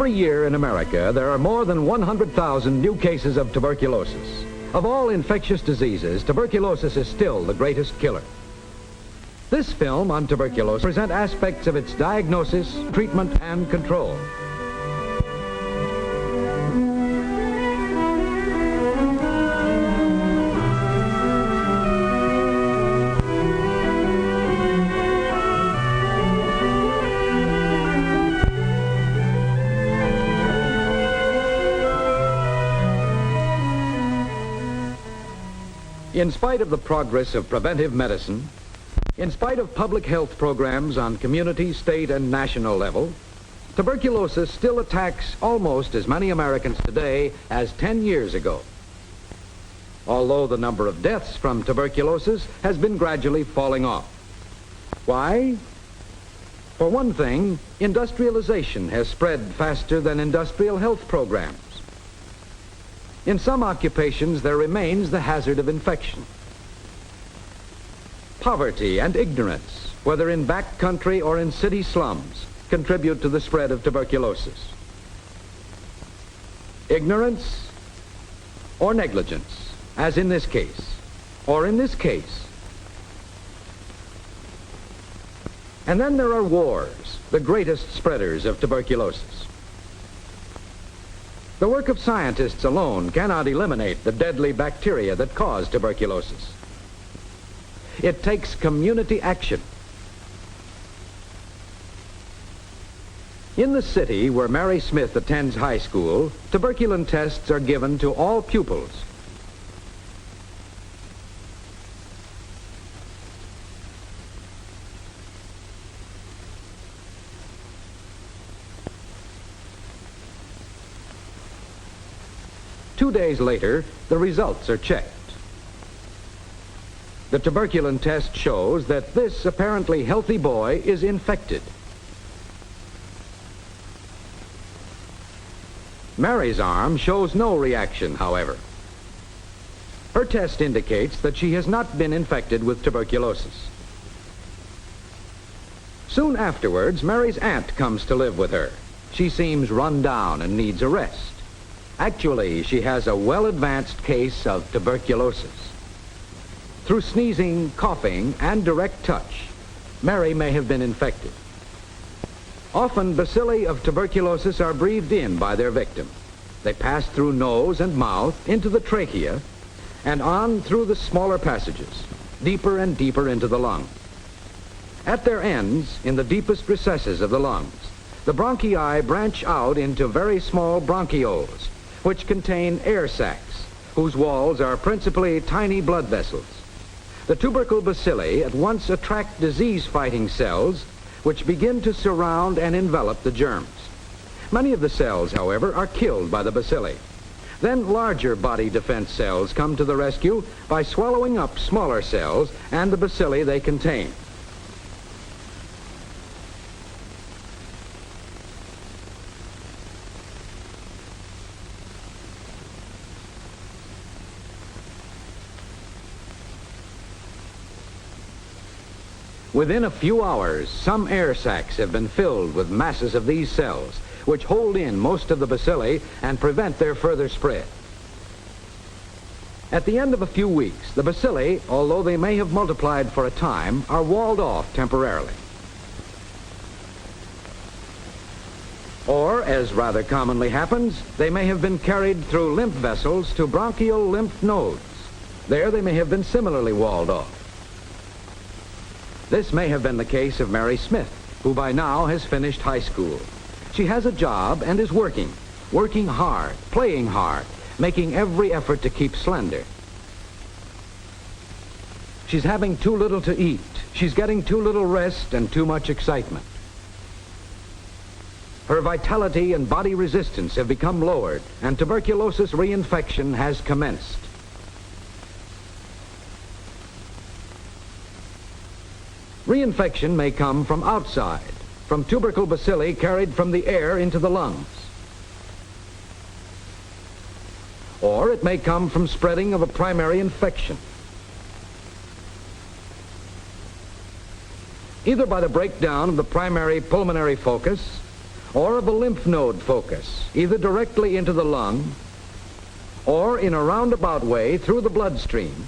Every year in America, there are more than 100,000 new cases of tuberculosis. Of all infectious diseases, tuberculosis is still the greatest killer. This film on tuberculosis presents aspects of its diagnosis, treatment, and control. In spite of the progress of preventive medicine, in spite of public health programs on community, state, and national level, tuberculosis still attacks almost as many Americans today as 10 years ago. Although the number of deaths from tuberculosis has been gradually falling off. Why? For one thing, industrialization has spread faster than industrial health programs. In some occupations, there remains the hazard of infection. Poverty and ignorance, whether in back country or in city slums, contribute to the spread of tuberculosis. Ignorance or negligence, as in this case, or in this case. And then there are wars, the greatest spreaders of tuberculosis. The work of scientists alone cannot eliminate the deadly bacteria that cause tuberculosis. It takes community action. In the city where Mary Smith attends high school, tuberculin tests are given to all pupils. Two days later, the results are checked. The tuberculin test shows that this apparently healthy boy is infected. Mary's arm shows no reaction, however. Her test indicates that she has not been infected with tuberculosis. Soon afterwards, Mary's aunt comes to live with her. She seems run down and needs a rest. Actually, she has a well-advanced case of tuberculosis. Through sneezing, coughing, and direct touch, Mary may have been infected. Often, bacilli of tuberculosis are breathed in by their victim. They pass through nose and mouth into the trachea and on through the smaller passages, deeper and deeper into the lung. At their ends, in the deepest recesses of the lungs, the bronchi branch out into very small bronchioles, which contain air sacs, whose walls are principally tiny blood vessels. The tubercle bacilli at once attract disease-fighting cells, which begin to surround and envelop the germs. Many of the cells, however, are killed by the bacilli. Then larger body defense cells come to the rescue by swallowing up smaller cells and the bacilli they contain. Within a few hours, some air sacs have been filled with masses of these cells, which hold in most of the bacilli and prevent their further spread. At the end of a few weeks, the bacilli, although they may have multiplied for a time, are walled off temporarily. Or, as rather commonly happens, they may have been carried through lymph vessels to bronchial lymph nodes. There they may have been similarly walled off. This may have been the case of Mary Smith, who by now has finished high school. She has a job and is working hard, playing hard, making every effort to keep slender. She's having too little to eat. She's getting too little rest and too much excitement. Her vitality and body resistance have become lowered, and tuberculosis reinfection has commenced. Reinfection may come from outside, from tubercle bacilli carried from the air into the lungs. Or it may come from spreading of a primary infection. Either by the breakdown of the primary pulmonary focus or of a lymph node focus, either directly into the lung or in a roundabout way through the bloodstream,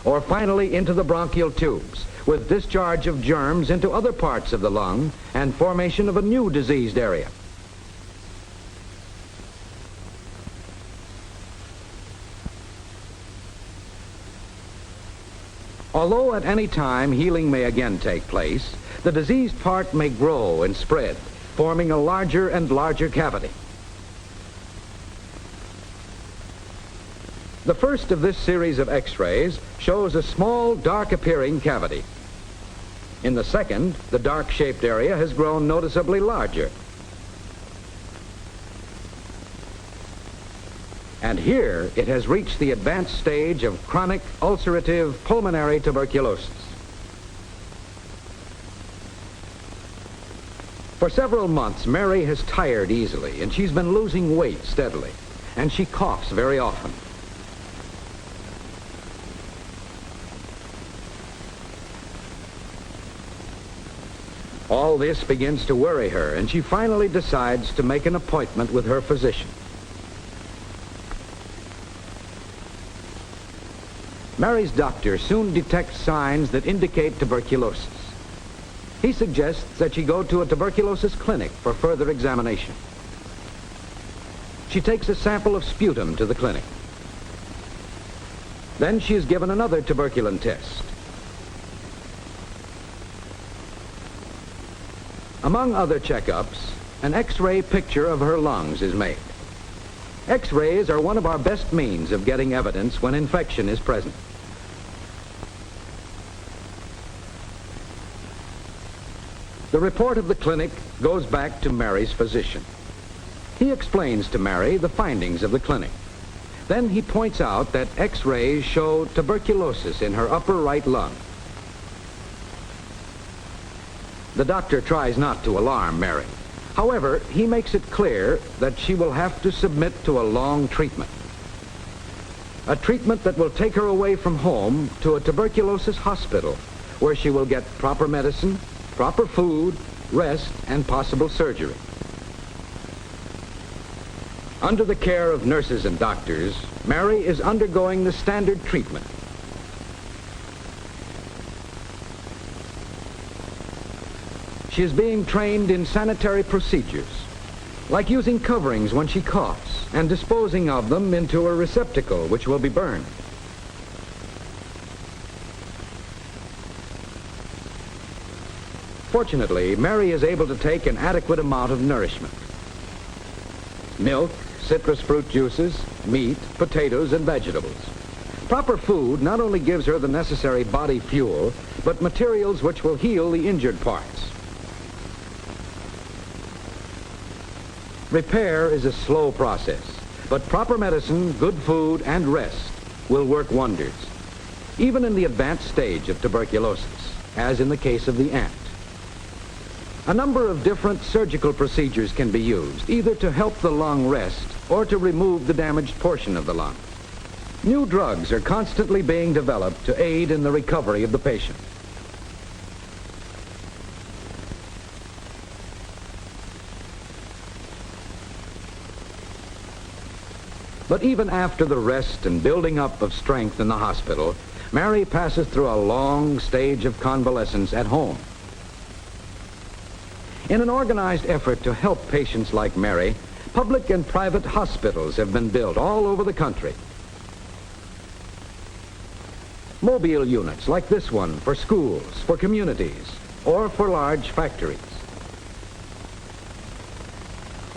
or finally into the bronchial tubes, with discharge of germs into other parts of the lung and formation of a new diseased area. Although at any time healing may again take place, the diseased part may grow and spread, forming a larger and larger cavity. The first of this series of X-rays shows a small, dark-appearing cavity. In the second, the dark-shaped area has grown noticeably larger. And here, it has reached the advanced stage of chronic ulcerative pulmonary tuberculosis. For several months, Mary has tired easily, and she's been losing weight steadily, and she coughs very often. All this begins to worry her, and she finally decides to make an appointment with her physician. Mary's doctor soon detects signs that indicate tuberculosis. He suggests that she go to a tuberculosis clinic for further examination. She takes a sample of sputum to the clinic. Then she is given another tuberculin test. Among other checkups, an X-ray picture of her lungs is made. X-rays are one of our best means of getting evidence when infection is present. The report of the clinic goes back to Mary's physician. He explains to Mary the findings of the clinic. Then he points out that X-rays show tuberculosis in her upper right lung. The doctor tries not to alarm Mary. However, he makes it clear that she will have to submit to a long treatment. A treatment that will take her away from home to a tuberculosis hospital, where she will get proper medicine, proper food, rest, and possible surgery. Under the care of nurses and doctors, Mary is undergoing the standard treatment. She is being trained in sanitary procedures, like using coverings when she coughs and disposing of them into a receptacle which will be burned. Fortunately, Mary is able to take an adequate amount of nourishment. Milk, citrus fruit juices, meat, potatoes, and vegetables. Proper food not only gives her the necessary body fuel, but materials which will heal the injured parts. Repair is a slow process, but proper medicine, good food, and rest will work wonders, even in the advanced stage of tuberculosis, as in the case of the ant. A number of different surgical procedures can be used, either to help the lung rest or to remove the damaged portion of the lung. New drugs are constantly being developed to aid in the recovery of the patient. But even after the rest and building up of strength in the hospital, Mary passes through a long stage of convalescence at home. In an organized effort to help patients like Mary, public and private hospitals have been built all over the country. Mobile units like this one for schools, for communities, or for large factories.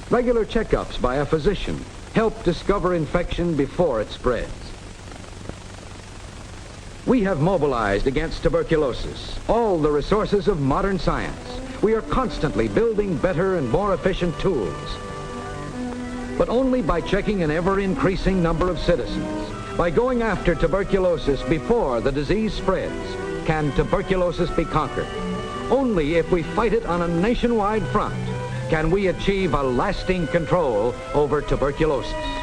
Regular checkups by a physician help discover infection before it spreads. We have mobilized against tuberculosis all the resources of modern science. We are constantly building better and more efficient tools. But only by checking an ever-increasing number of citizens, by going after tuberculosis before the disease spreads, can tuberculosis be conquered. Only if we fight it on a nationwide front can we achieve a lasting control over tuberculosis.